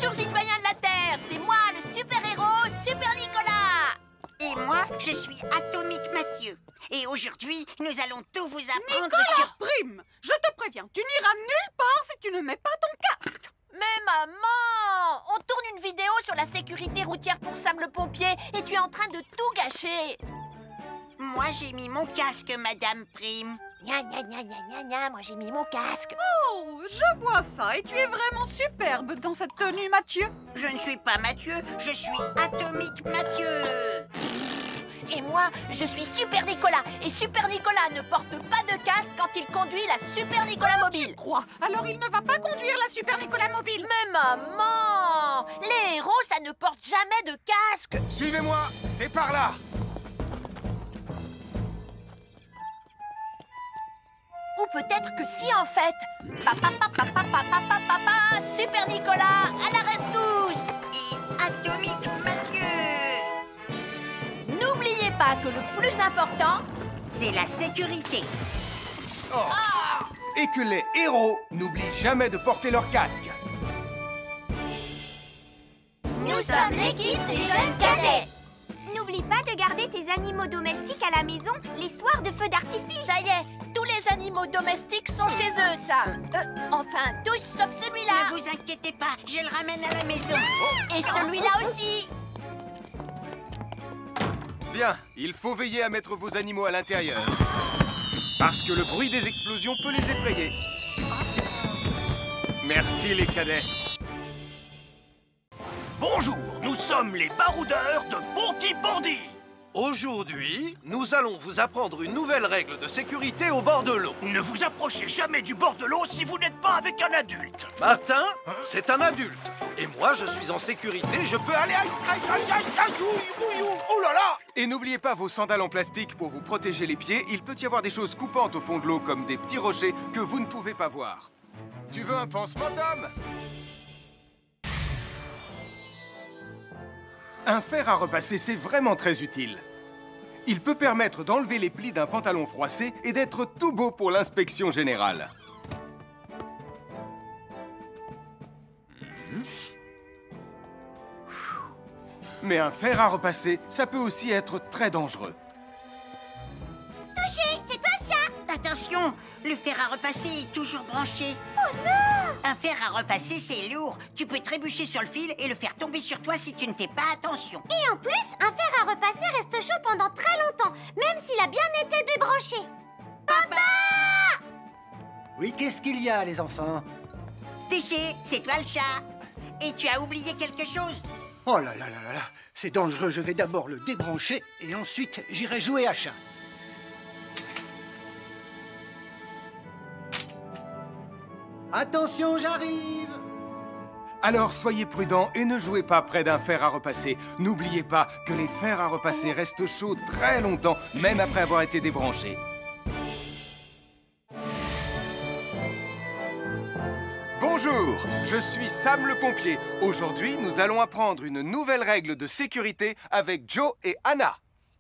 Bonjour citoyens de la Terre, c'est moi le super-héros Super Nicolas. Et moi, je suis Atomique Mathieu. Et aujourd'hui, nous allons tout vous apprendre Nicolas sur... Prime, je te préviens, tu n'iras nulle part si tu ne mets pas ton casque. Mais maman, on tourne une vidéo sur la sécurité routière pour Sam le pompier et tu es en train de tout gâcher. Moi, j'ai mis mon casque, Madame Prime. Gna gna gna gna gna gna, moi j'ai mis mon casque. Oh, je vois ça et tu es vraiment superbe dans cette tenue, Mathieu. Je ne suis pas Mathieu, je suis Atomique Mathieu. Et moi, je suis Super Nicolas. Et Super Nicolas ne porte pas de casque quand il conduit la Super Nicolas mobile. Crois, alors il ne va pas conduire la Super Nicolas mobile. Mais maman, les héros, ça ne porte jamais de casque. Suivez-moi, c'est par là. Ou peut-être que si en fait. Papa, papa, papa, papa, papa, Super Nicolas, à la rescousse. Et Atomique Mathieu. N'oubliez pas que le plus important, C'est la sécurité. Et que les héros n'oublient jamais de porter leur casque. nous sommes l'équipe des jeunes cadets. N'oublie pas de garder tes animaux domestiques à la maison les soirs de feu d'artifice. Ça y est, tous les animaux domestiques sont chez eux, Sam. Enfin, tous sauf celui-là. Ne vous inquiétez pas, je le ramène à la maison. Et celui-là aussi. Bien, il faut veiller à mettre vos animaux à l'intérieur. Parce que le bruit des explosions peut les effrayer. Merci les cadets. Bonjour, nous sommes les baroudeurs de Bonty-Bondy. Aujourd'hui, nous allons vous apprendre une nouvelle règle de sécurité au bord de l'eau. Ne vous approchez jamais du bord de l'eau si vous n'êtes pas avec un adulte. Martin, c'est un adulte. Et moi, je suis en sécurité, je peux aller... Aïe, aïe, aïe, aïe, aïe, ouïe, ouïe, ouïe, oh là là! Et n'oubliez pas vos sandales en plastique pour vous protéger les pieds. Il peut y avoir des choses coupantes au fond de l'eau, comme des petits rochers que vous ne pouvez pas voir. Tu veux un pansement, Tom? Un fer à repasser, c'est vraiment très utile. Il peut permettre d'enlever les plis d'un pantalon froissé et d'être tout beau pour l'inspection générale. Mais un fer à repasser, ça peut aussi être très dangereux. Touché, c'est toi le chat. Attention, le fer à repasser est toujours branché. Oh non! Un fer à repasser, c'est lourd. Tu peux trébucher sur le fil et le faire tomber sur toi si tu ne fais pas attention. Et en plus, un fer à repasser reste chaud pendant très longtemps, même s'il a bien été débranché. Papa! Oui, qu'est-ce qu'il y a, les enfants? Touché, c'est toi le chat. Et tu as oublié quelque chose? Oh là là là là là, c'est dangereux, je vais d'abord le débrancher et ensuite j'irai jouer à chat. Attention, j'arrive! Alors soyez prudents et ne jouez pas près d'un fer à repasser. N'oubliez pas que les fers à repasser restent chauds très longtemps, même après avoir été débranchés. Bonjour, je suis Sam le pompier. Aujourd'hui, nous allons apprendre une nouvelle règle de sécurité avec Joe et Anna.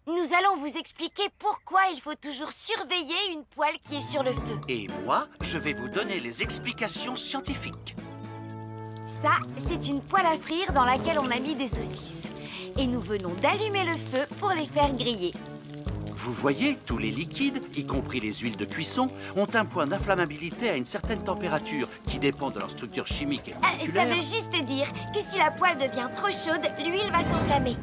Nous allons vous expliquer pourquoi il faut toujours surveiller une poêle qui est sur le feu. Et moi, je vais vous donner les explications scientifiques. Ça, c'est une poêle à frire dans laquelle on a mis des saucisses. Et nous venons d'allumer le feu pour les faire griller. Vous voyez, tous les liquides, y compris les huiles de cuisson, ont un point d'inflammabilité à une certaine température qui dépend de leur structure chimique et Ça moléculaire. veut juste dire que si la poêle devient trop chaude, l'huile va s'enflammer.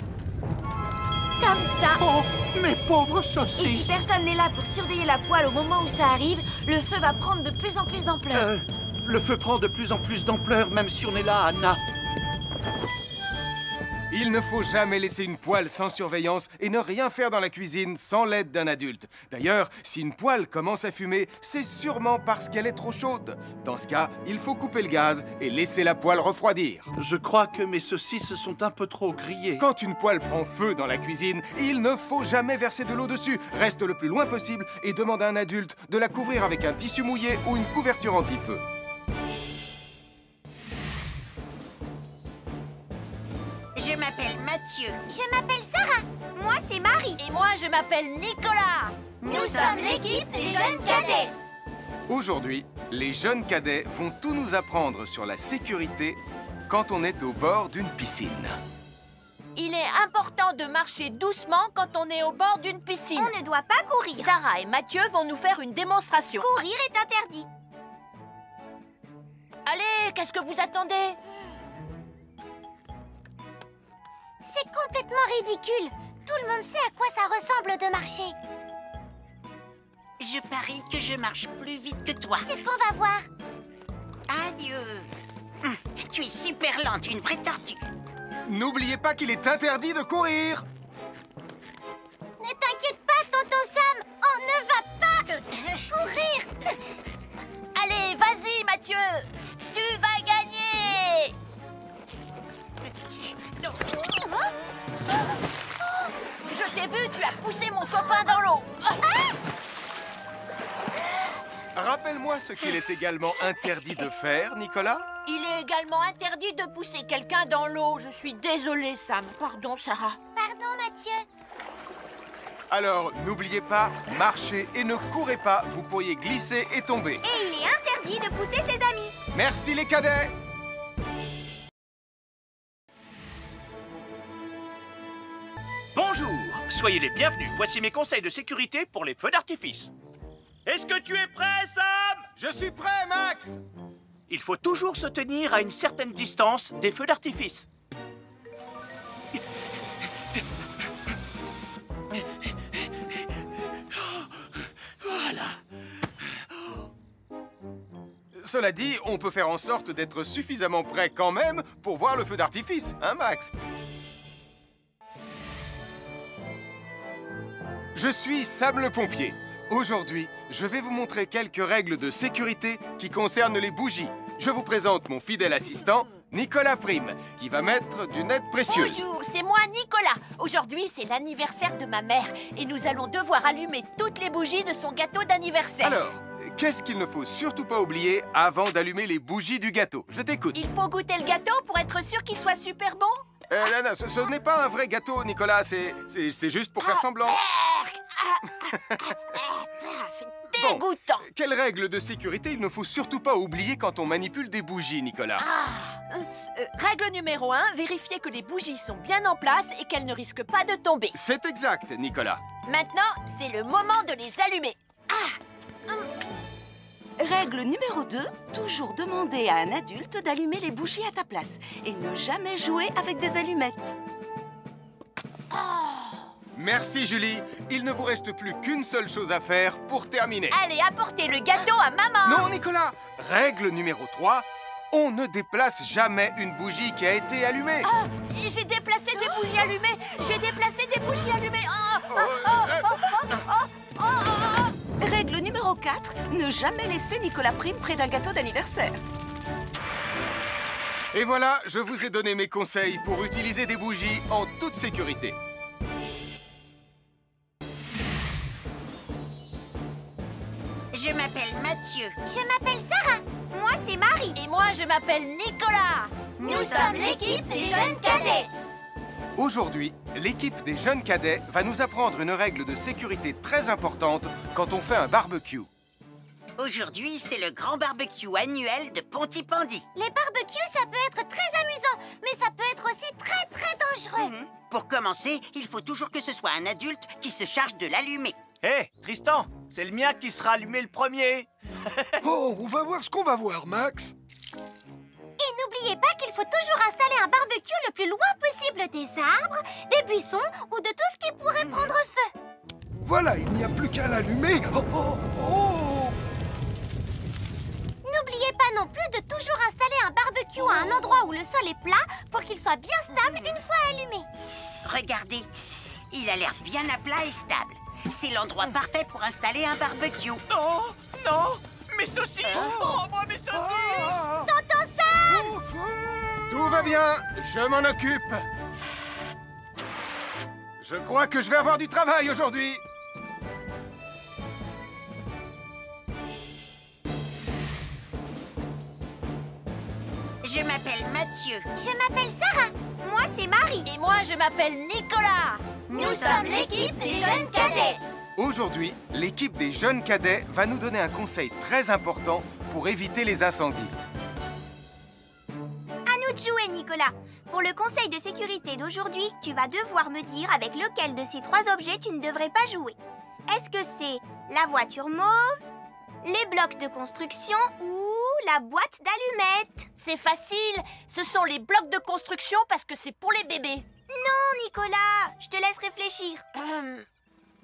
Comme ça. Oh, mes pauvres Et si saucisses! personne n'est là pour surveiller la poêle au moment où ça arrive, le feu va prendre de plus en plus d'ampleur. Le feu prend de plus en plus d'ampleur, même si on est là, Anna. Il ne faut jamais laisser une poêle sans surveillance et ne rien faire dans la cuisine sans l'aide d'un adulte. D'ailleurs, si une poêle commence à fumer, c'est sûrement parce qu'elle est trop chaude. Dans ce cas, il faut couper le gaz et laisser la poêle refroidir. Je crois que mes saucisses sont un peu trop grillées. Quand une poêle prend feu dans la cuisine, il ne faut jamais verser de l'eau dessus. Reste le plus loin possible et demande à un adulte de la couvrir avec un tissu mouillé ou une couverture anti-feu. Je m'appelle Mathieu. Je m'appelle Sarah. Moi, c'est Marie. Et moi, je m'appelle Nicolas. Nous sommes l'équipe des jeunes cadets. Aujourd'hui, Les jeunes cadets vont tout nous apprendre sur la sécurité quand on est au bord d'une piscine. Il est important de marcher doucement quand on est au bord d'une piscine. On ne doit pas courir. Sarah et Mathieu vont nous faire une démonstration. Courir est interdit. Allez, qu'est-ce que vous attendez? C'est complètement ridicule. Tout le monde sait à quoi ça ressemble de marcher. Je parie que je marche plus vite que toi. C'est ce qu'on va voir. Adieu. Tu es super lente, une vraie tortue. N'oubliez pas qu'il est interdit de courir. Ne t'inquiète pas, tonton Sam. On ne va pas courir. Allez, vas-y, Mathieu. Tu vas gagner. Je t'ai vu, tu as poussé mon copain dans l'eau. Rappelle-moi ce qu'il est également interdit de faire, Nicolas. Il est également interdit de pousser quelqu'un dans l'eau. Je suis désolée, Sam. Pardon, Sarah. Pardon, Mathieu. Alors, n'oubliez pas, marchez et ne courez pas. Vous pourriez glisser et tomber. Et il est interdit de pousser ses amis. Merci les cadets. Bonjour, soyez les bienvenus. Voici mes conseils de sécurité pour les feux d'artifice. Est-ce que tu es prêt, Sam? Je suis prêt, Max. Il faut toujours se tenir à une certaine distance des feux d'artifice. Voilà. Cela dit, on peut faire en sorte d'être suffisamment prêt quand même pour voir le feu d'artifice, hein, Max? Je suis Sam le pompier. Aujourd'hui, je vais vous montrer quelques règles de sécurité qui concernent les bougies. Je vous présente mon fidèle assistant, Nicolas Prime, qui va mettre d'une aide précieuse. Bonjour, c'est moi, Nicolas. Aujourd'hui, c'est l'anniversaire de ma mère et nous allons devoir allumer toutes les bougies de son gâteau d'anniversaire. Alors, qu'est-ce qu'il ne faut surtout pas oublier avant d'allumer les bougies du gâteau? Je t'écoute. Il faut goûter le gâteau pour être sûr qu'il soit super bon. Non, ce n'est pas un vrai gâteau, Nicolas. C'est juste pour faire semblant. C'est dégoûtant. Quelles règles de sécurité il ne faut surtout pas oublier quand on manipule des bougies, Nicolas? Règle numéro 1, vérifier que les bougies sont bien en place et qu'elles ne risquent pas de tomber. C'est exact, Nicolas. Maintenant, c'est le moment de les allumer. Règle numéro 2, toujours demander à un adulte d'allumer les bougies à ta place et ne jamais jouer avec des allumettes. Merci, Julie. Il ne vous reste plus qu'une seule chose à faire pour terminer. Allez, apportez le gâteau à maman. Non, Nicolas. Règle numéro 3, on ne déplace jamais une bougie qui a été allumée. J'ai déplacé des bougies allumées. J'ai déplacé des bougies allumées. Règle numéro 4, ne jamais laisser Nicolas Prime près d'un gâteau d'anniversaire. Et voilà, je vous ai donné mes conseils pour utiliser des bougies en toute sécurité. Je m'appelle Mathieu. Je m'appelle Sarah. Moi, c'est Marie. Et moi, je m'appelle Nicolas. Nous sommes l'équipe des jeunes cadets. Aujourd'hui, l'équipe des jeunes cadets va nous apprendre une règle de sécurité très importante quand on fait un barbecue. Aujourd'hui, c'est le grand barbecue annuel de Pontypandy. Les barbecues, ça peut être très amusant, mais ça peut être aussi très dangereux. Pour commencer, il faut toujours que ce soit un adulte qui se charge de l'allumer. Hé, Tristan, c'est le mien qui sera allumé le premier. Oh, on va voir ce qu'on va voir, Max. Et n'oubliez pas qu'il faut toujours installer un barbecue le plus loin possible des arbres, des buissons ou de tout ce qui pourrait prendre feu. Voilà, il n'y a plus qu'à l'allumer. Oh. N'oubliez pas non plus de toujours installer un barbecue à un endroit où le sol est plat pour qu'il soit bien stable une fois allumé. Regardez, il a l'air bien à plat et stable. C'est l'endroit parfait pour installer un barbecue. Non, non, mes saucisses. Oh, moi, mes saucisses. Tonton Sam! Tout va bien, je m'en occupe. Je crois que je vais avoir du travail aujourd'hui. Je m'appelle Mathieu. Je m'appelle Sarah. Moi, c'est Marie. Et moi, je m'appelle Nicolas. Nous sommes l'équipe des jeunes cadets. Aujourd'hui, l'équipe des jeunes cadets va nous donner un conseil très important pour pour éviter les incendies. À nous de jouer, Nicolas. Pour le conseil de sécurité d'aujourd'hui, tu vas devoir me dire avec lequel de ces 3 objets tu ne devrais pas jouer. Est-ce que c'est la voiture mauve, les blocs de construction ou la boîte d'allumettes? C'est facile, ce sont les blocs de construction parce que c'est pour les bébés. Non, Nicolas, je te laisse réfléchir.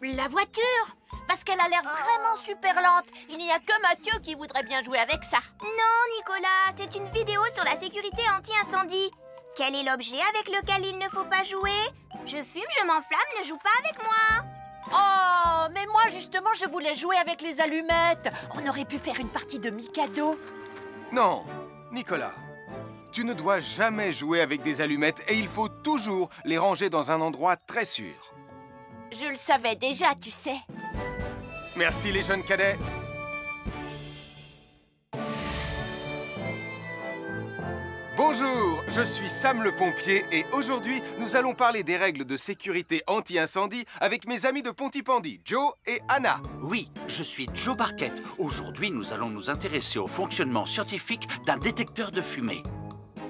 La voiture, parce qu'elle a l'air vraiment super lente. Il n'y a que Mathieu qui voudrait bien jouer avec ça. Non, Nicolas, c'est une vidéo sur la sécurité anti-incendie. Quel est l'objet avec lequel il ne faut pas jouer? Je fume, je m'enflamme, ne joue pas avec moi. Oh, mais moi justement, je voulais jouer avec les allumettes. On aurait pu faire une partie de Mikado. Non, Nicolas, tu ne dois jamais jouer avec des allumettes et il faut toujours les ranger dans un endroit très sûr. Je le savais déjà, tu sais. Merci les jeunes cadets. Bonjour, je suis Sam le pompier et aujourd'hui, nous allons parler des règles de sécurité anti-incendie avec mes amis de Pontypandy, Joe et Anna. Oui, je suis Joe Barquette. Aujourd'hui, nous allons nous intéresser au fonctionnement scientifique d'un détecteur de fumée.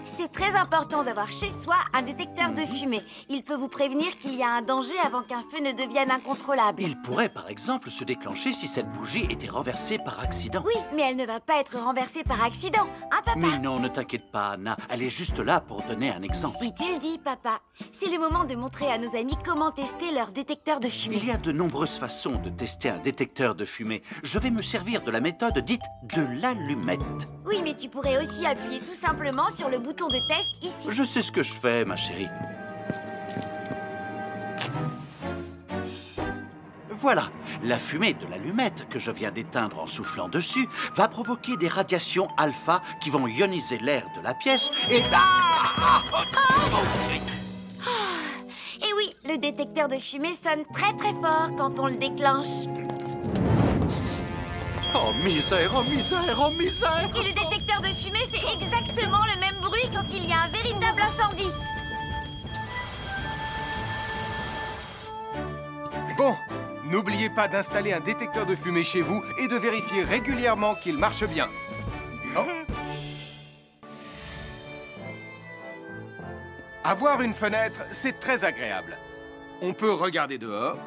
C'est très important d'avoir chez soi un détecteur de fumée. Il peut vous prévenir qu'il y a un danger avant qu'un feu ne devienne incontrôlable. Il pourrait par exemple se déclencher si cette bougie était renversée par accident. Oui, mais elle ne va pas être renversée par accident, hein papa? Mais non, ne t'inquiète pas Anna, elle est juste là pour donner un exemple. Si tu le dis papa, c'est le moment de montrer à nos amis comment tester leur détecteur de fumée. Il y a de nombreuses façons de tester un détecteur de fumée. Je vais me servir de la méthode dite de l'allumette. Oui, mais tu pourrais aussi appuyer tout simplement sur le bouton de test ici. Je sais ce que je fais, ma chérie. Voilà, la fumée de l'allumette que je viens d'éteindre en soufflant dessus va provoquer des radiations alpha qui vont ioniser l'air de la pièce et... Et oui, le détecteur de fumée sonne très très fort quand on le déclenche. Oh misère, oh misère, oh misère! Et le détecteur de fumée fait exactement le même bruit quand il y a un véritable incendie. Bon, n'oubliez pas d'installer un détecteur de fumée chez vous et de vérifier régulièrement qu'il marche bien. Oh. Avoir une fenêtre, c'est très agréable. On peut regarder dehors.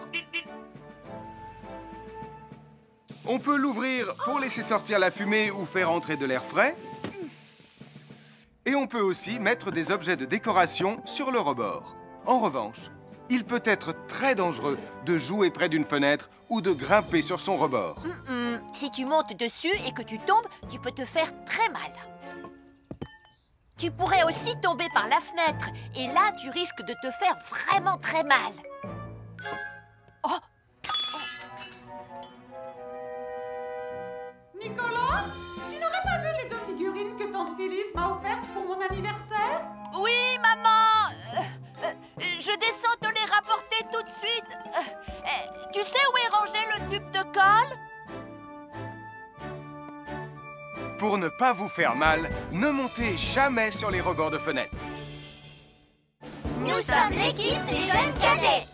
On peut l'ouvrir pour laisser sortir la fumée ou faire entrer de l'air frais. Et on peut aussi mettre des objets de décoration sur le rebord. En revanche, il peut être très dangereux de jouer près d'une fenêtre ou de grimper sur son rebord. Si tu montes dessus et que tu tombes, tu peux te faire très mal. Tu pourrais aussi tomber par la fenêtre. Et là, tu risques de te faire vraiment très mal. Oh! Nicolas, tu n'aurais pas vu les 2 figurines que tante Phyllis m'a offertes pour mon anniversaire? Oui, maman! Je descends te les rapporter tout de suite. Tu sais où est rangé le tube de colle? Pour ne pas vous faire mal, ne montez jamais sur les rebords de fenêtres. Nous sommes l'équipe des jeunes cadets.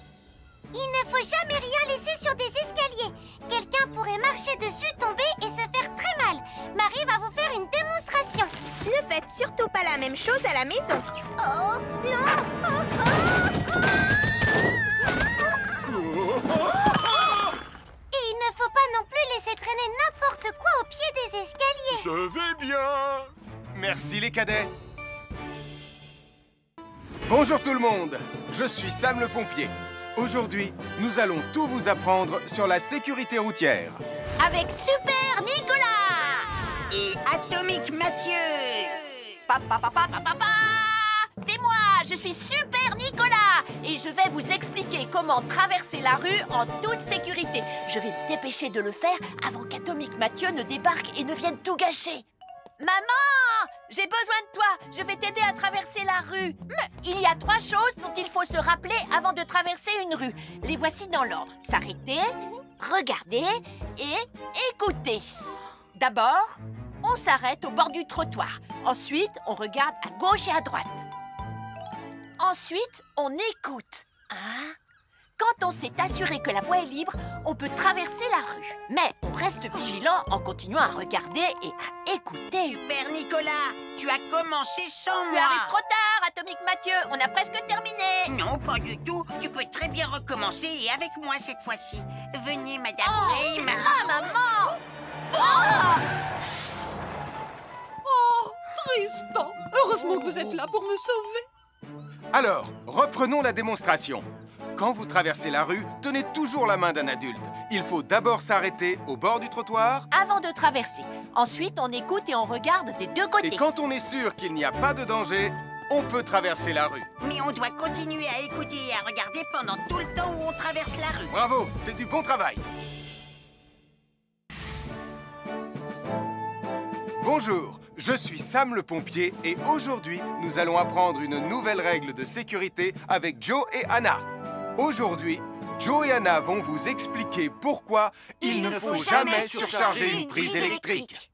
Il ne faut jamais rien laisser sur des escaliers. Quelqu'un pourrait marcher dessus, tomber et se faire très mal. Marie va vous faire une démonstration. Ne faites surtout pas la même chose à la maison. Oh, non! Et il ne faut pas non plus laisser traîner n'importe quoi au pied des escaliers. Je vais bien. Merci les cadets. Bonjour tout le monde, je suis Sam le pompier. Aujourd'hui, nous allons tout vous apprendre sur la sécurité routière. Avec Super Nicolas! Et Atomique Mathieu! C'est moi, je suis Super Nicolas! Et je vais vous expliquer comment traverser la rue en toute sécurité. Je vais me dépêcher de le faire avant qu'Atomique Mathieu ne débarque et ne vienne tout gâcher. Maman! J'ai besoin de toi! Je vais t'aider à traverser la rue. Il y a 3 choses dont il faut se rappeler avant de traverser une rue. Les voici dans l'ordre. S'arrêter, regarder et écouter. D'abord, on s'arrête au bord du trottoir. Ensuite, on regarde à gauche et à droite. Ensuite, on écoute. 1, Quand on s'est assuré que la voie est libre, on peut traverser la rue. Mais on reste vigilant en continuant à regarder et à écouter. Super Nicolas, tu as commencé sans Tu moi. arrives trop tard, Atomique Mathieu. On a presque terminé. Non, pas du tout. Tu peux très bien recommencer et avec moi cette fois-ci. Venez, Madame Brame. Ah, maman! Oh! Oh, Tristan! Heureusement que vous êtes là pour me sauver. Alors, reprenons la démonstration. Quand vous traversez la rue, tenez toujours la main d'un adulte. Il faut d'abord s'arrêter au bord du trottoir. Avant de traverser. Ensuite, on écoute et on regarde des deux côtés. Et quand on est sûr qu'il n'y a pas de danger, on peut traverser la rue. Mais on doit continuer à écouter et à regarder pendant tout le temps où on traverse la rue. Bravo, c'est du bon travail. Bonjour, je suis Sam le pompier et aujourd'hui, nous allons apprendre une nouvelle règle de sécurité avec Joe et Anna. Aujourd'hui, Joe et Anna vont vous expliquer pourquoi il ne faut jamais surcharger une prise électrique.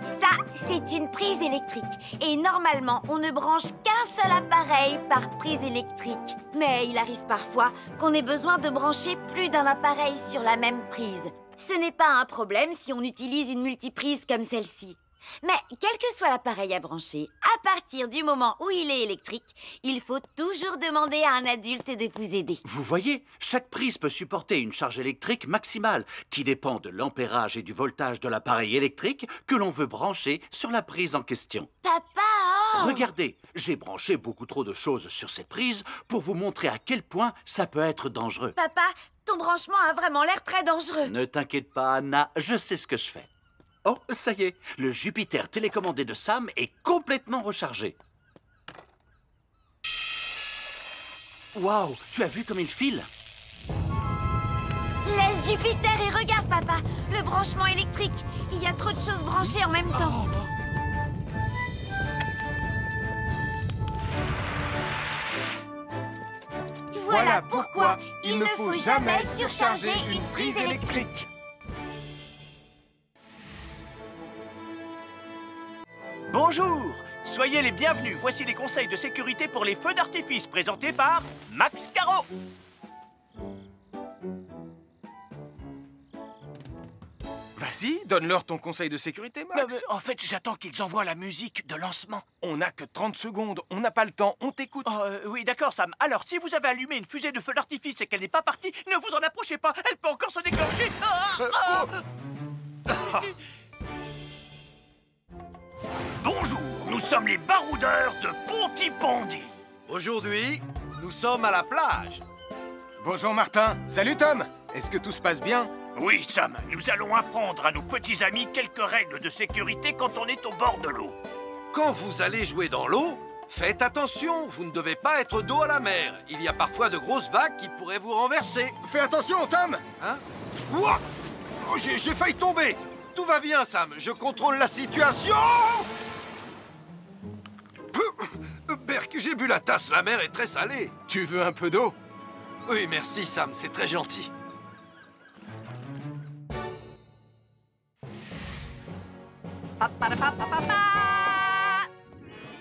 Ça, c'est une prise électrique. Et normalement, on ne branche qu'un seul appareil par prise électrique. Mais il arrive parfois qu'on ait besoin de brancher plus d'un appareil sur la même prise. Ce n'est pas un problème si on utilise une multiprise comme celle-ci. Mais quel que soit l'appareil à brancher, à partir du moment où il est électrique, il faut toujours demander à un adulte de vous aider. Vous voyez, chaque prise peut supporter une charge électrique maximale qui dépend de l'ampérage et du voltage de l'appareil électrique que l'on veut brancher sur la prise en question. Papa! Regardez, j'ai branché beaucoup trop de choses sur cette prise pour vous montrer à quel point ça peut être dangereux. Papa, ton branchement a vraiment l'air très dangereux. Ne t'inquiète pas, Anna, je sais ce que je fais. Oh, ça y est, le Jupiter télécommandé de Sam est complètement rechargé. Waouh, tu as vu comme il file? Laisse Jupiter et regarde, papa. Le branchement électrique. Il y a trop de choses branchées en même temps. Voilà pourquoi il ne faut jamais surcharger une prise électrique. Bonjour, soyez les bienvenus. Voici les conseils de sécurité pour les feux d'artifice présentés par Max Caro. Vas-y, donne-leur ton conseil de sécurité, Max. En fait, j'attends qu'ils envoient la musique de lancement. On n'a que 30 secondes, on n'a pas le temps, on t'écoute. Oui, d'accord, Sam. Alors, si vous avez allumé une fusée de feu d'artifice et qu'elle n'est pas partie, ne vous en approchez pas. Elle peut encore se déclencher. Bonjour, nous sommes les baroudeurs de Pontypandy. Aujourd'hui, nous sommes à la plage. Bonjour Martin. Salut Tom. Est-ce que tout se passe bien? Oui, Sam, nous allons apprendre à nos petits amis quelques règles de sécurité quand on est au bord de l'eau. Quand vous allez jouer dans l'eau, faites attention, vous ne devez pas être dos à la mer. Il y a parfois de grosses vagues qui pourraient vous renverser. Fais attention, Tom. Hein? Ouah! Oh, j'ai failli tomber. Tout va bien, Sam, je contrôle la situation. Berk, j'ai bu la tasse, la mer est très salée. Tu veux un peu d'eau? Oui, merci, Sam, c'est très gentil.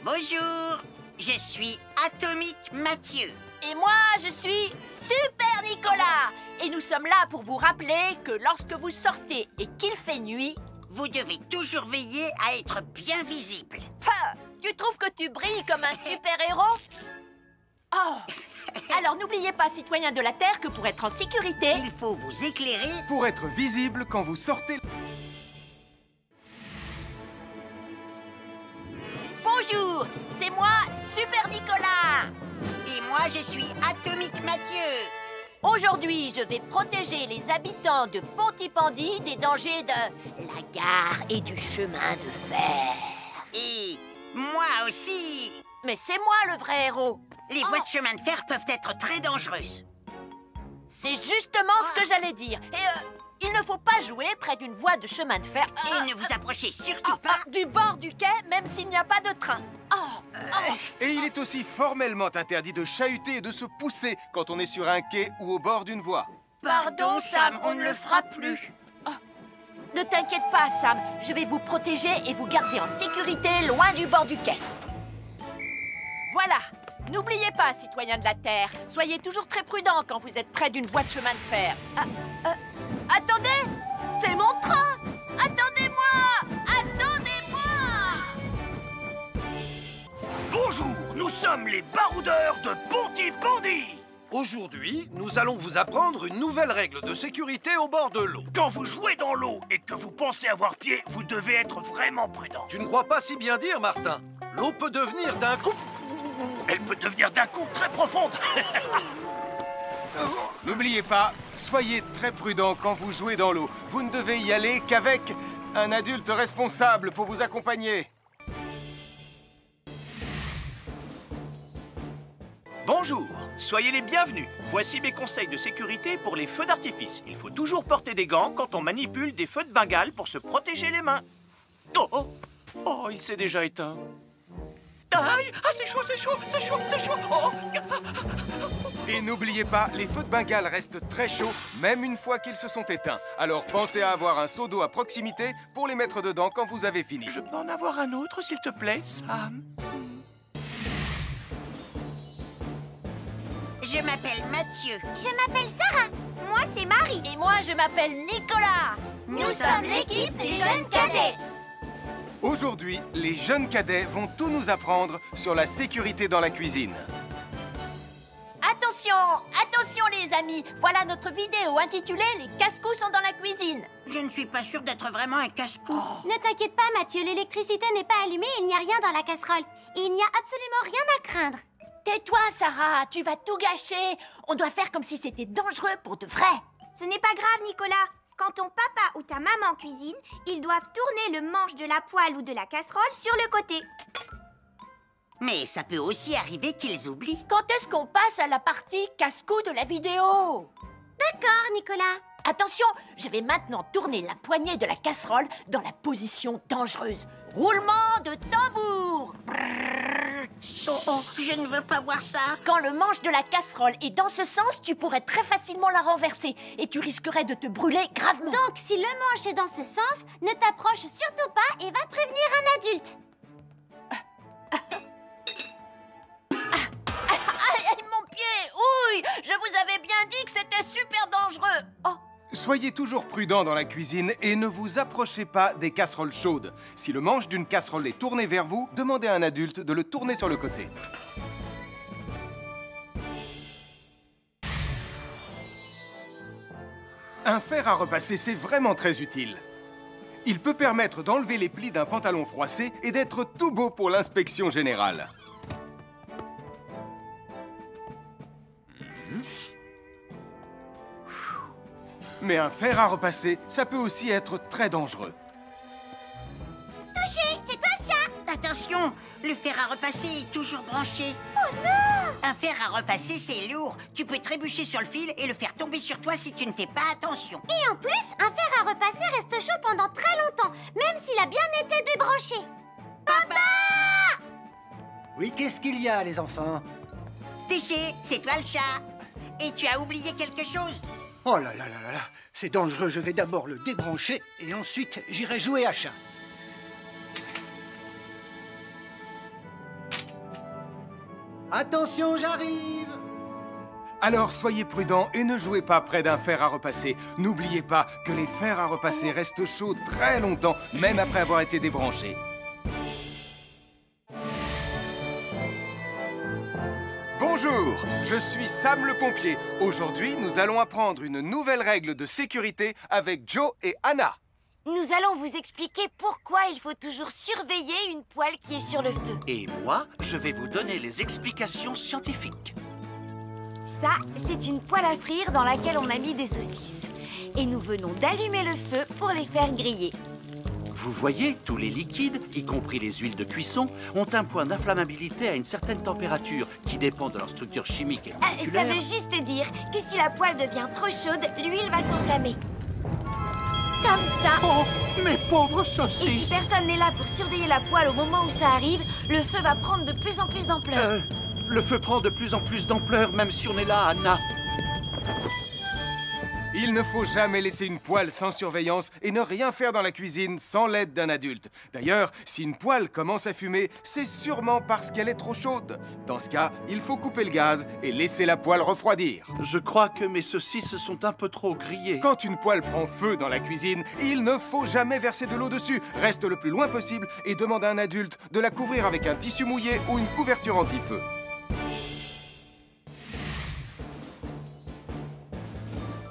Bonjour, je suis Atomique Mathieu. Et moi, je suis Super Nicolas. Et nous sommes là pour vous rappeler que lorsque vous sortez et qu'il fait nuit, vous devez toujours veiller à être bien visible. Tu trouves que tu brilles comme un super-héros? Oh! Alors n'oubliez pas, citoyens de la Terre, que pour être en sécurité, il faut vous éclairer pour être visible quand vous sortez. Bonjour, c'est moi, Super Nicolas. Et moi, je suis Atomique Mathieu. Aujourd'hui, je vais protéger les habitants de Pontypandy des dangers de la gare et du chemin de fer. Et moi aussi. Mais c'est moi le vrai héros. Les voies de chemin de fer peuvent être très dangereuses. C'est justement ce que j'allais dire. Et il ne faut pas jouer près d'une voie de chemin de fer. Et ne vous approchez surtout pas du bord du quai, même s'il n'y a pas de train. Et il est aussi formellement interdit de chahuter et de se pousser quand on est sur un quai ou au bord d'une voie. Pardon, Sam, on ne le fera plus. Ne t'inquiète pas, Sam. Je vais vous protéger et vous garder en sécurité loin du bord du quai. Voilà. N'oubliez pas, citoyens de la Terre, soyez toujours très prudents quand vous êtes près d'une voie de chemin de fer. Attendez! C'est mon train! Attendez-moi! Attendez-moi! Bonjour, nous sommes les baroudeurs de Pontypandy. Aujourd'hui, nous allons vous apprendre une nouvelle règle de sécurité au bord de l'eau. Quand vous jouez dans l'eau et que vous pensez avoir pied, vous devez être vraiment prudent. Tu ne crois pas si bien dire, Martin? L'eau peut devenir d'un coup... Elle peut devenir d'un coup très profonde. N'oubliez pas, soyez très prudent quand vous jouez dans l'eau. Vous ne devez y aller qu'avec un adulte responsable pour vous accompagner. Bonjour, soyez les bienvenus. Voici mes conseils de sécurité pour les feux d'artifice. Il faut toujours porter des gants quand on manipule des feux de Bengale pour se protéger les mains. Oh, il s'est déjà éteint. Aïe! Ah, c'est chaud, c'est chaud, c'est chaud, c'est chaud. Oh. Et n'oubliez pas, les feux de Bengale restent très chauds, même une fois qu'ils se sont éteints. Alors pensez à avoir un seau d'eau à proximité pour les mettre dedans quand vous avez fini. Je peux en avoir un autre, s'il te plaît, Sam? Je m'appelle Mathieu. Je m'appelle Sarah. Moi, c'est Marie. Et moi, je m'appelle Nicolas. Nous sommes l'équipe des jeunes cadets. Aujourd'hui, les jeunes cadets vont tout nous apprendre sur la sécurité dans la cuisine. Attention, attention les amis. Voilà notre vidéo intitulée « Les casse-cous sont dans la cuisine ». Je ne suis pas sûre d'être vraiment un casse-cou. Ne t'inquiète pas, Mathieu. L'électricité n'est pas allumée et il n'y a rien dans la casserole. Il n'y a absolument rien à craindre. Tais-toi, Sarah, tu vas tout gâcher. On doit faire comme si c'était dangereux pour de vrai. Ce n'est pas grave, Nicolas. Quand ton papa ou ta maman cuisine, ils doivent tourner le manche de la poêle ou de la casserole sur le côté. Mais ça peut aussi arriver qu'ils oublient. Quand est-ce qu'on passe à la partie casse-cou de la vidéo? D'accord, Nicolas. Attention, je vais maintenant tourner la poignée de la casserole dans la position dangereuse. Roulement de tambour. Oh, je ne veux pas voir ça. Quand le manche de la casserole est dans ce sens, tu pourrais très facilement la renverser et tu risquerais de te brûler gravement. Donc, si le manche est dans ce sens, ne t'approche surtout pas et va prévenir un adulte. Aïe, mon pied! Ouille! Je vous avais bien dit que c'était super dangereux. Oh! Soyez toujours prudents dans la cuisine et ne vous approchez pas des casseroles chaudes. Si le manche d'une casserole est tourné vers vous, demandez à un adulte de le tourner sur le côté. Un fer à repasser, c'est vraiment très utile. Il peut permettre d'enlever les plis d'un pantalon froissé et d'être tout beau pour l'inspection générale. Mais un fer à repasser, ça peut aussi être très dangereux. Touché, c'est toi le chat. Attention, le fer à repasser est toujours branché. Oh non! Un fer à repasser, c'est lourd. Tu peux trébucher sur le fil et le faire tomber sur toi si tu ne fais pas attention. Et en plus, un fer à repasser reste chaud pendant très longtemps, même s'il a bien été débranché. Papa! Oui, qu'est-ce qu'il y a, les enfants? Touché, c'est toi le chat. Et tu as oublié quelque chose? Oh là là là là là, c'est dangereux, je vais d'abord le débrancher et ensuite j'irai jouer à chat. Attention, j'arrive! Alors soyez prudents et ne jouez pas près d'un fer à repasser. N'oubliez pas que les fers à repasser restent chauds très longtemps, même après avoir été débranchés. Bonjour, je suis Sam le pompier. Aujourd'hui, nous allons apprendre une nouvelle règle de sécurité avec Joe et Anna. Nous allons vous expliquer pourquoi il faut toujours surveiller une poêle qui est sur le feu. Et moi, je vais vous donner les explications scientifiques. Ça, c'est une poêle à frire dans laquelle on a mis des saucisses. Et nous venons d'allumer le feu pour les faire griller. Vous voyez, tous les liquides, y compris les huiles de cuisson, ont un point d'inflammabilité à une certaine température qui dépend de leur structure chimique et Ça moléculaire. veut juste dire que si la poêle devient trop chaude, l'huile va s'enflammer. Comme ça. Oh, mes pauvres Et si saucisses! personne n'est là pour surveiller la poêle au moment où ça arrive, le feu va prendre de plus en plus d'ampleur. Le feu prend de plus en plus d'ampleur, même si on est là, Anna. Il ne faut jamais laisser une poêle sans surveillance et ne rien faire dans la cuisine sans l'aide d'un adulte. D'ailleurs, si une poêle commence à fumer, c'est sûrement parce qu'elle est trop chaude. Dans ce cas, il faut couper le gaz et laisser la poêle refroidir. Je crois que mes saucisses sont un peu trop grillées. Quand une poêle prend feu dans la cuisine, il ne faut jamais verser de l'eau dessus. Reste le plus loin possible et demande à un adulte de la couvrir avec un tissu mouillé ou une couverture anti-feu.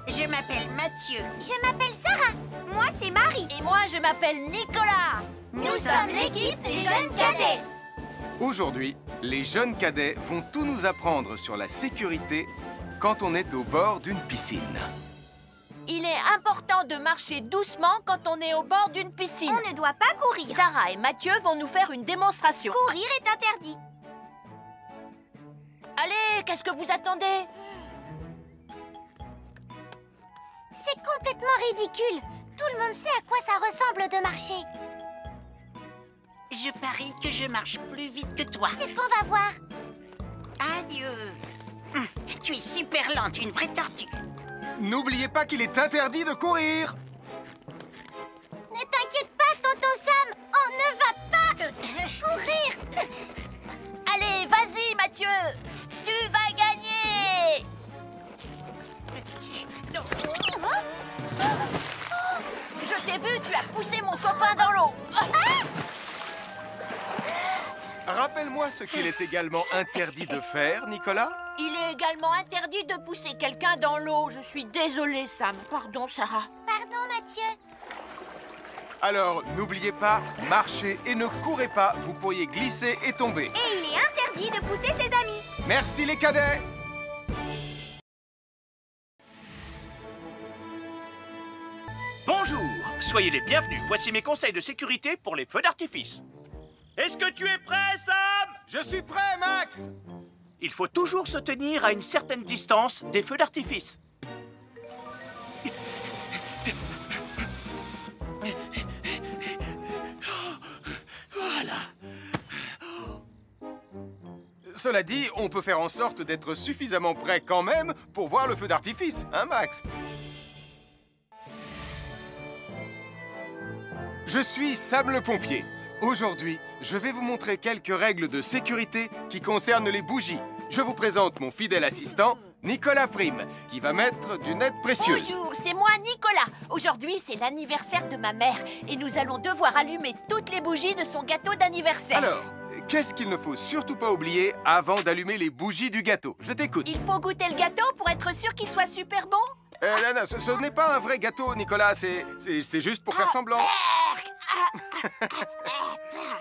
Je m'appelle Mathieu. Je m'appelle Sarah. Moi, c'est Marie. Et moi, je m'appelle Nicolas. Nous sommes l'équipe des jeunes cadets. Aujourd'hui, les jeunes cadets vont tout nous apprendre sur la sécurité quand on est au bord d'une piscine. Il est important de marcher doucement quand on est au bord d'une piscine. On ne doit pas courir. Sarah et Mathieu vont nous faire une démonstration. Courir est interdit. Allez, qu'est-ce que vous attendez? C'est complètement ridicule. Tout le monde sait à quoi ça ressemble de marcher. Je parie que je marche plus vite que toi. C'est ce qu'on va voir. Adieu. Tu es super lente, une vraie tortue. N'oubliez pas qu'il est interdit de courir. Ne t'inquiète pas, tonton Sam. On ne va pas courir. Allez, vas-y, Mathieu. Tu vas gagner. Je t'ai vu, tu as poussé mon copain dans l'eau. Rappelle-moi ce qu'il est également interdit de faire, Nicolas. Il est également interdit de pousser quelqu'un dans l'eau. Je suis désolée, Sam. Pardon, Sarah. Pardon, Mathieu. Alors, n'oubliez pas, marchez et ne courez pas. Vous pourriez glisser et tomber. Et il est interdit de pousser ses amis. Merci les cadets. Bonjour, soyez les bienvenus. Voici mes conseils de sécurité pour les feux d'artifice. Est-ce que tu es prêt, Sam? Je suis prêt, Max. Il faut toujours se tenir à une certaine distance des feux d'artifice. Voilà. Cela dit, on peut faire en sorte d'être suffisamment prêt quand même pour voir le feu d'artifice, hein, Max? Je suis Sam le pompier. Aujourd'hui, je vais vous montrer quelques règles de sécurité qui concernent les bougies. Je vous présente mon fidèle assistant, Nicolas Prime, qui va mettre d'une aide précieuse. Bonjour, c'est moi, Nicolas. Aujourd'hui, c'est l'anniversaire de ma mère et nous allons devoir allumer toutes les bougies de son gâteau d'anniversaire. Alors, qu'est-ce qu'il ne faut surtout pas oublier avant d'allumer les bougies du gâteau? Je t'écoute. Il faut goûter le gâteau pour être sûr qu'il soit super bon? Non, ce n'est pas un vrai gâteau, Nicolas. C'est juste pour faire semblant.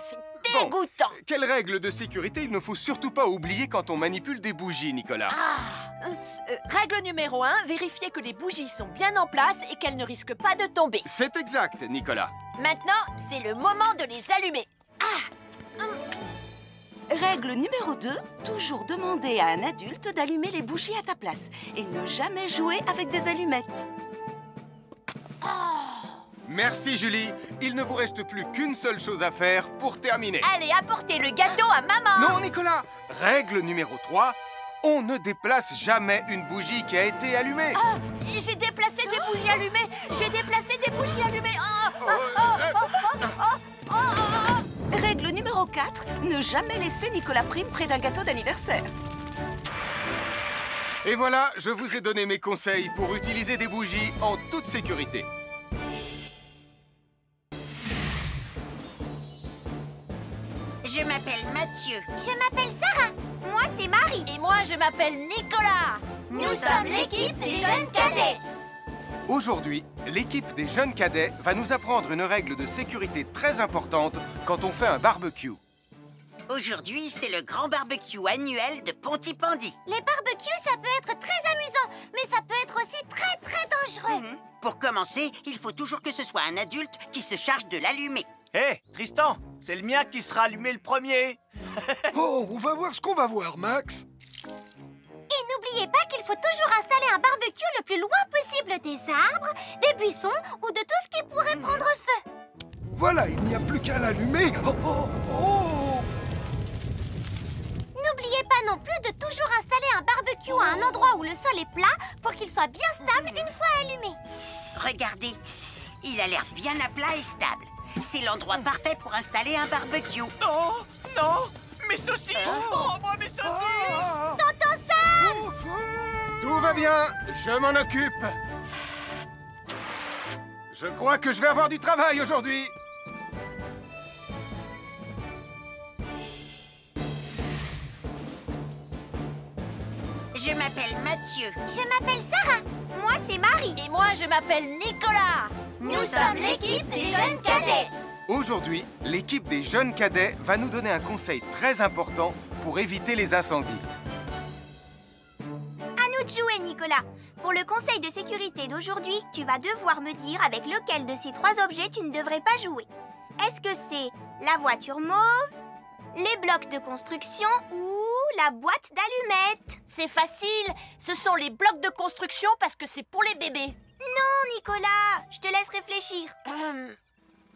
C'est dégoûtant. Bon, quelle règle de sécurité il ne faut surtout pas oublier quand on manipule des bougies, Nicolas? Règle numéro 1, vérifier que les bougies sont bien en place et qu'elles ne risquent pas de tomber. C'est exact, Nicolas. Maintenant, c'est le moment de les allumer. Règle numéro 2, toujours demander à un adulte d'allumer les bougies à ta place et ne jamais jouer avec des allumettes. Merci, Julie. Il ne vous reste plus qu'une seule chose à faire pour terminer. Allez, apportez le gâteau à maman. Non, Nicolas. Règle numéro 3, on ne déplace jamais une bougie qui a été allumée. J'ai déplacé des bougies allumées. J'ai déplacé des bougies allumées. Règle numéro 4, ne jamais laisser Nicolas Prime près d'un gâteau d'anniversaire. Et voilà, je vous ai donné mes conseils pour utiliser des bougies en toute sécurité. Je m'appelle Mathieu. Je m'appelle Sarah. Moi, c'est Marie. Et moi, je m'appelle Nicolas. Nous sommes l'équipe des jeunes cadets. Aujourd'hui, l'équipe des jeunes cadets va nous apprendre une règle de sécurité très importante quand on fait un barbecue. Aujourd'hui, c'est le grand barbecue annuel de Pontypandy. Les barbecues, ça peut être très amusant, mais ça peut être aussi très, très dangereux. Pour commencer, il faut toujours que ce soit un adulte qui se charge de l'allumer. Hé, Tristan, c'est le mien qui sera allumé le premier. Oh, on va voir ce qu'on va voir, Max. Et n'oubliez pas qu'il faut toujours installer un barbecue le plus loin possible des arbres, des buissons ou de tout ce qui pourrait prendre feu. Voilà, il n'y a plus qu'à l'allumer. Oh, oh, oh. N'oubliez pas pas non plus de toujours installer un barbecue à un endroit où le sol est plat pour qu'il soit bien stable une fois allumé. Regardez, il a l'air bien à plat et stable. C'est l'endroit parfait pour installer un barbecue. Oh, non! Mes saucisses! Oh, moi, mes saucisses! Tonton Sam! Tout va bien, je m'en occupe. Je crois que je vais avoir du travail aujourd'hui. Je m'appelle Mathieu. Je m'appelle Sarah. Moi, c'est Marie. Et moi, je m'appelle Nicolas. Nous sommes l'équipe des jeunes cadets. Aujourd'hui, l'équipe des jeunes cadets va nous donner un conseil très important pour éviter les incendies. À nous de jouer, Nicolas. Pour le conseil de sécurité d'aujourd'hui, tu vas devoir me dire avec lequel de ces 3 objets tu ne devrais pas jouer. Est-ce que c'est la voiture mauve, les blocs de construction ou la boîte d'allumettes? C'est facile. Ce sont les blocs de construction parce que c'est pour les bébés. Non, Nicolas. Je te laisse réfléchir.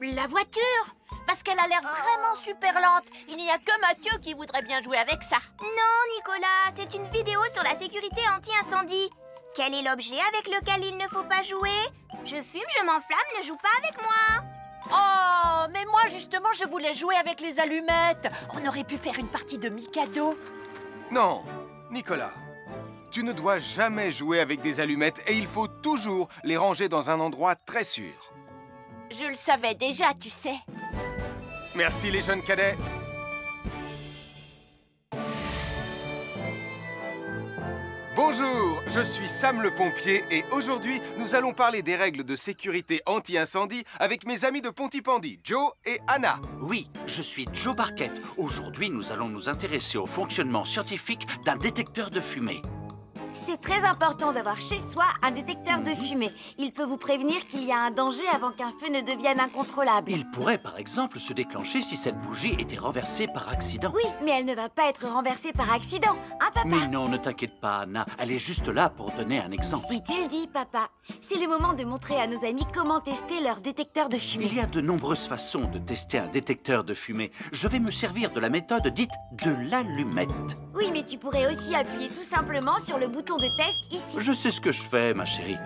La voiture, parce qu'elle a l'air vraiment super lente. Il n'y a que Mathieu qui voudrait bien jouer avec ça. Non, Nicolas, c'est une vidéo sur la sécurité anti-incendie. Quel est l'objet avec lequel il ne faut pas jouer? Je fume, je m'enflamme, ne joue pas avec moi. Oh, mais moi justement, je voulais jouer avec les allumettes. On aurait pu faire une partie de Mikado. Non, Nicolas, tu ne dois jamais jouer avec des allumettes et il faut toujours les ranger dans un endroit très sûr. Je le savais déjà, tu sais. Merci les jeunes cadets. Bonjour, je suis Sam le pompier et aujourd'hui, nous allons parler des règles de sécurité anti-incendie avec mes amis de Pontypandy, Joe et Anna. Oui, je suis Joe Barquette. Aujourd'hui, nous allons nous intéresser au fonctionnement scientifique d'un détecteur de fumée. C'est très important d'avoir chez soi un détecteur de fumée. Il peut vous prévenir qu'il y a un danger avant qu'un feu ne devienne incontrôlable. Il pourrait, par exemple, se déclencher si cette bougie était renversée par accident. Oui, mais elle ne va pas être renversée par accident, hein, papa? Mais non, ne t'inquiète pas, Anna. Elle est juste là pour donner un exemple. Si tu le dis, papa. C'est le moment de montrer à nos amis comment tester leur détecteur de fumée. Il y a de nombreuses façons de tester un détecteur de fumée. Je vais me servir de la méthode dite de l'allumette. Oui, mais tu pourrais aussi appuyer tout simplement sur le bouton de test ici. Je sais ce que je fais, ma chérie.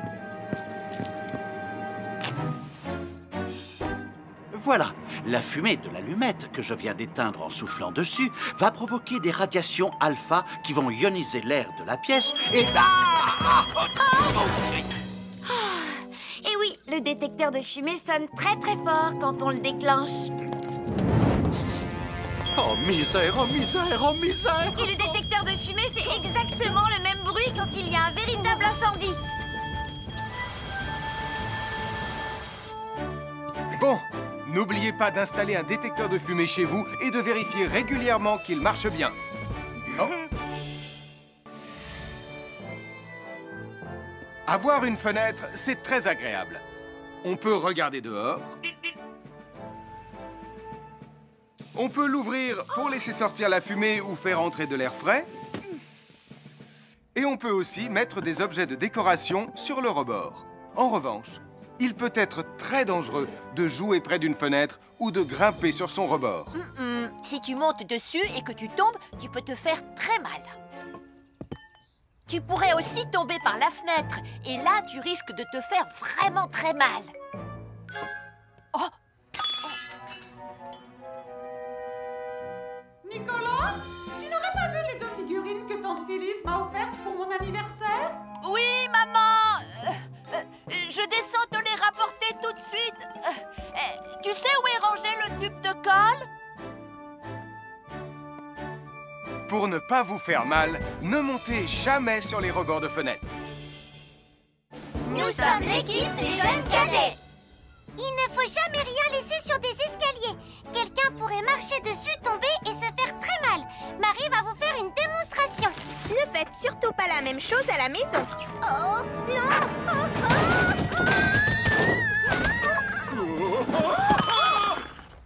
Voilà, la fumée de l'allumette que je viens d'éteindre en soufflant dessus va provoquer des radiations alpha qui vont ioniser l'air de la pièce et... Et oui, le détecteur de fumée sonne très très fort quand on le déclenche. Oh misère, oh misère, oh misère! Et le détecteur de fumée fait exactement le même bruit quand il y a un véritable incendie. Bon, n'oubliez pas d'installer un détecteur de fumée chez vous et de vérifier régulièrement qu'il marche bien. Oh. Avoir une fenêtre, c'est très agréable. On peut regarder dehors. On peut l'ouvrir pour laisser sortir la fumée ou faire entrer de l'air frais. Et on peut aussi mettre des objets de décoration sur le rebord. En revanche, il peut être très dangereux de jouer près d'une fenêtre ou de grimper sur son rebord. Si tu montes dessus et que tu tombes, tu peux te faire très mal. Tu pourrais aussi tomber par la fenêtre. Et là, tu risques de te faire vraiment très mal. Oh! Nicolas, tu n'aurais pas vu les 2 figurines que tante Phyllis m'a offertes pour mon anniversaire? Oui, maman! Je descends te les rapporter tout de suite. Tu sais où est rangé le tube de colle? Pour ne pas vous faire mal, ne montez jamais sur les rebords de fenêtres. Nous sommes l'équipe des jeunes cadets. Il ne faut jamais rien laisser sur des escaliers. Quelqu'un pourrait marcher dessus, tomber et se faire très mal. Marie va vous faire une démonstration. Ne faites surtout pas la même chose à la maison. Oh, non!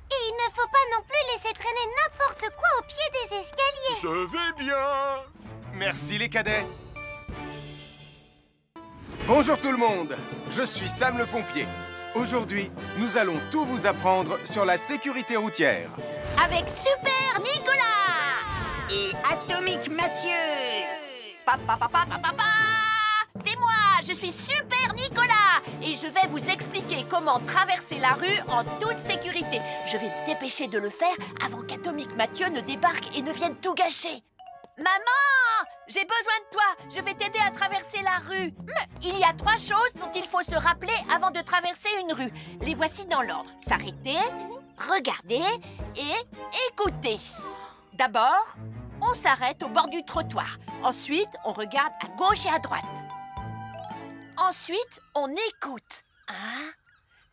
Et il ne faut pas non plus laisser traîner n'importe quoi au pied des escaliers. Je vais bien. Merci les cadets. Bonjour tout le monde, je suis Sam le pompier. Aujourd'hui, nous allons tout vous apprendre sur la sécurité routière. Avec Super Nicolas! Et Atomique Atomique Mathieu. C'est moi, je suis Super Nicolas et je vais vous expliquer comment traverser la rue en toute sécurité. Je vais me dépêcher de le faire avant qu'Atomique Mathieu ne débarque et ne vienne tout gâcher. Maman, j'ai besoin de toi, je vais t'aider à traverser la rue. Il y a 3 choses dont il faut se rappeler avant de traverser une rue. Les voici dans l'ordre. S'arrêter, regarder et écouter. D'abord, on s'arrête au bord du trottoir. Ensuite, on regarde à gauche et à droite. Ensuite, on écoute.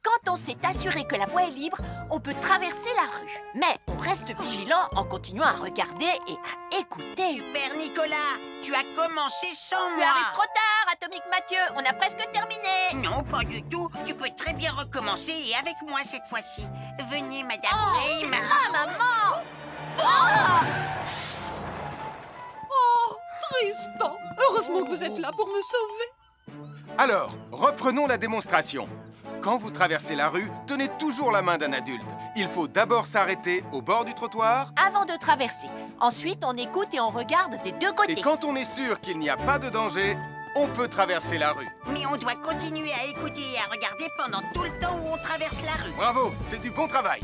Quand on s'est assuré que la voie est libre, on peut traverser la rue. Mais on reste vigilant en continuant à regarder et à écouter. Super Nicolas, tu as commencé sans Tu moi. arrives trop tard, Atomique Mathieu. On a presque terminé. Non, pas du tout. Tu peux très bien recommencer et avec moi cette fois-ci. Venez, Madame Ray. Maman. Oh, Tristan! Heureusement que vous êtes là pour me sauver. Alors, reprenons la démonstration. Quand vous traversez la rue, tenez toujours la main d'un adulte. Il faut d'abord s'arrêter au bord du trottoir. Avant de traverser. Ensuite, on écoute et on regarde des deux côtés. Et quand on est sûr qu'il n'y a pas de danger, on peut traverser la rue. Mais on doit continuer à écouter et à regarder pendant tout le temps où on traverse la rue. Bravo, c'est du bon travail.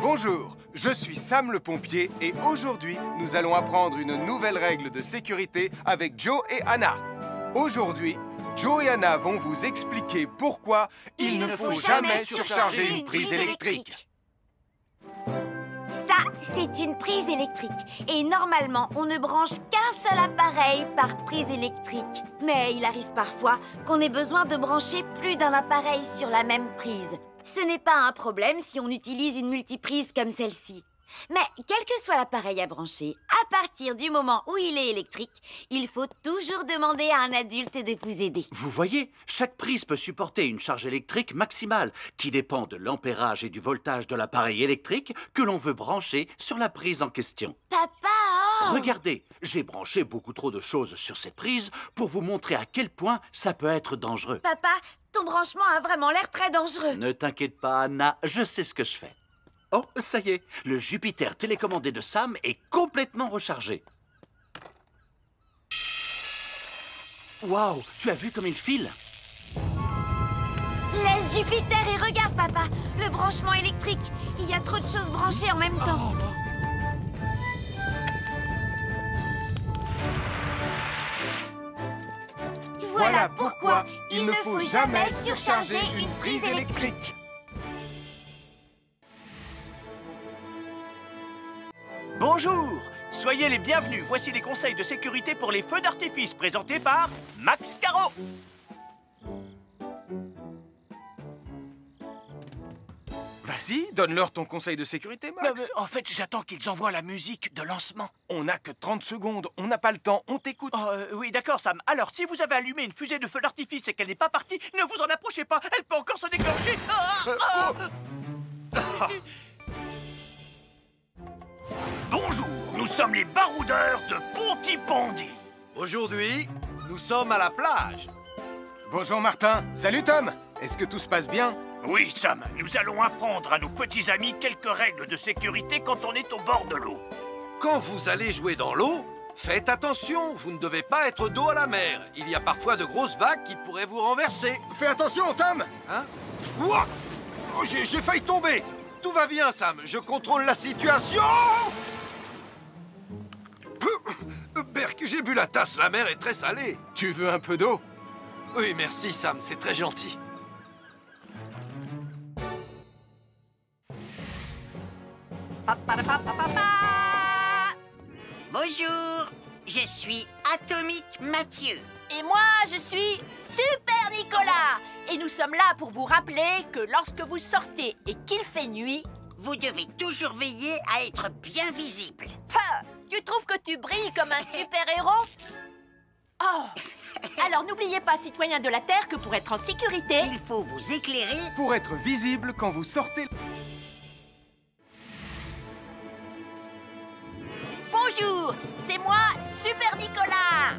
Bonjour, je suis Sam le pompier et aujourd'hui, nous allons apprendre une nouvelle règle de sécurité avec Joe et Anna. Aujourd'hui, Joe et Anna vont vous expliquer pourquoi il ne faut jamais surcharger une prise électrique. Ça, c'est une prise électrique. Et normalement, on ne branche qu'un seul appareil par prise électrique. Mais il arrive parfois qu'on ait besoin de brancher plus d'un appareil sur la même prise. Ce n'est pas un problème si on utilise une multiprise comme celle-ci. Mais quel que soit l'appareil à brancher, à partir du moment où il est électrique, il faut toujours demander à un adulte de vous aider. Vous voyez, chaque prise peut supporter une charge électrique maximale qui dépend de l'ampérage et du voltage de l'appareil électrique que l'on veut brancher sur la prise en question. Papa! Regardez, j'ai branché beaucoup trop de choses sur cette prise pour vous montrer à quel point ça peut être dangereux. Papa, ton branchement a vraiment l'air très dangereux. Ne t'inquiète pas, Anna, je sais ce que je fais. Oh, ça y est, le Jupiter télécommandé de Sam est complètement rechargé. Waouh, tu as vu comme il file? Laisse Jupiter et regarde, papa. Le branchement électrique. Il y a trop de choses branchées en même temps. Voilà pourquoi il ne faut jamais surcharger une prise électrique. Bonjour, soyez les bienvenus. Voici les conseils de sécurité pour les feux d'artifice présentés par Max Caro. Vas-y, donne-leur ton conseil de sécurité, Max. En fait, j'attends qu'ils envoient la musique de lancement. On n'a que 30 secondes, on n'a pas le temps, on t'écoute. Oui, d'accord, Sam. Alors, si vous avez allumé une fusée de feu d'artifice et qu'elle n'est pas partie, ne vous en approchez pas. Elle peut encore se déclencher. Bonjour, nous sommes les baroudeurs de Pontypandy. Aujourd'hui, nous sommes à la plage. Bonjour Martin. Salut Tom. Est-ce que tout se passe bien? Oui, Sam, nous allons apprendre à nos petits amis quelques règles de sécurité quand on est au bord de l'eau. Quand vous allez jouer dans l'eau, faites attention, vous ne devez pas être dos à la mer. Il y a parfois de grosses vagues qui pourraient vous renverser. Fais attention, Tom. Hein? Ouah! Oh, j'ai failli tomber. Tout va bien, Sam, je contrôle la situation. Berk, j'ai bu la tasse, la mer est très salée. Tu veux un peu d'eau? Oui, merci, Sam, c'est très gentil. Bonjour, je suis Atomique Mathieu. Et moi, je suis Super Nicolas. Et nous sommes là pour vous rappeler que lorsque vous sortez et qu'il fait nuit, vous devez toujours veiller à être bien visible. Tu trouves que tu brilles comme un super-héros? Oh! Alors n'oubliez pas, citoyens de la Terre, que pour être en sécurité, il faut vous éclairer pour être visible quand vous sortez. Bonjour, c'est moi, Super Nicolas.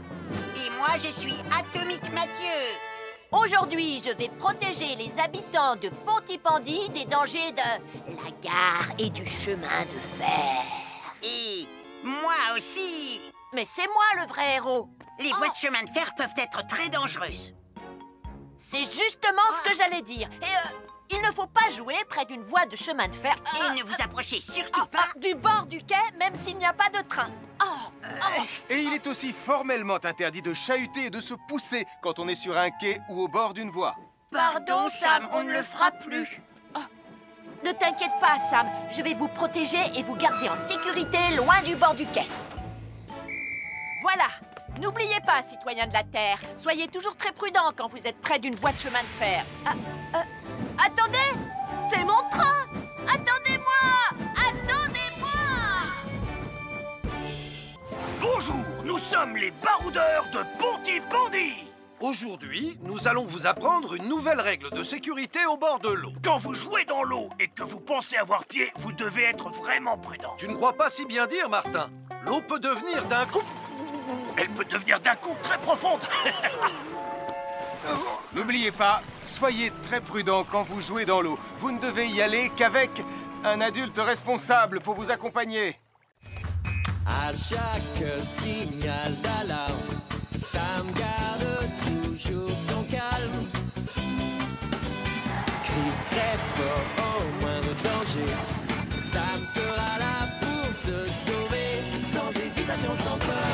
Et moi, je suis Atomique Mathieu. Aujourd'hui, je vais protéger les habitants de Pontypandy des dangers de la gare et du chemin de fer. Et moi aussi. Mais c'est moi le vrai héros. Les voies de chemin de fer peuvent être très dangereuses. C'est justement ce que j'allais dire. Et il ne faut pas jouer près d'une voie de chemin de fer. Et ne vous approchez surtout pas du bord du quai, même s'il n'y a pas de train. Et il est aussi formellement interdit de chahuter et de se pousser quand on est sur un quai ou au bord d'une voie. Pardon, Sam, on ne le fera plus. Ne t'inquiète pas, Sam. Je vais vous protéger et vous garder en sécurité loin du bord du quai. Voilà. N'oubliez pas, citoyens de la Terre, soyez toujours très prudents quand vous êtes près d'une voie de chemin de fer. Attendez! C'est mon train! Attendez-moi! Attendez-moi! Bonjour, nous sommes les baroudeurs de Pontypandy. Aujourd'hui, nous allons vous apprendre une nouvelle règle de sécurité au bord de l'eau. Quand vous jouez dans l'eau et que vous pensez avoir pied, vous devez être vraiment prudent. Tu ne crois pas si bien dire, Martin? L'eau peut devenir d'un coup... Elle peut devenir d'un coup très profonde. N'oubliez pas, soyez très prudent quand vous jouez dans l'eau. Vous ne devez y aller qu'avec un adulte responsable pour vous accompagner. À chaque signal d'alarme, Sam garde toujours son calme. Crie très fort au moindre danger. Sam sera là pour te sauver, sans hésitation, sans peur.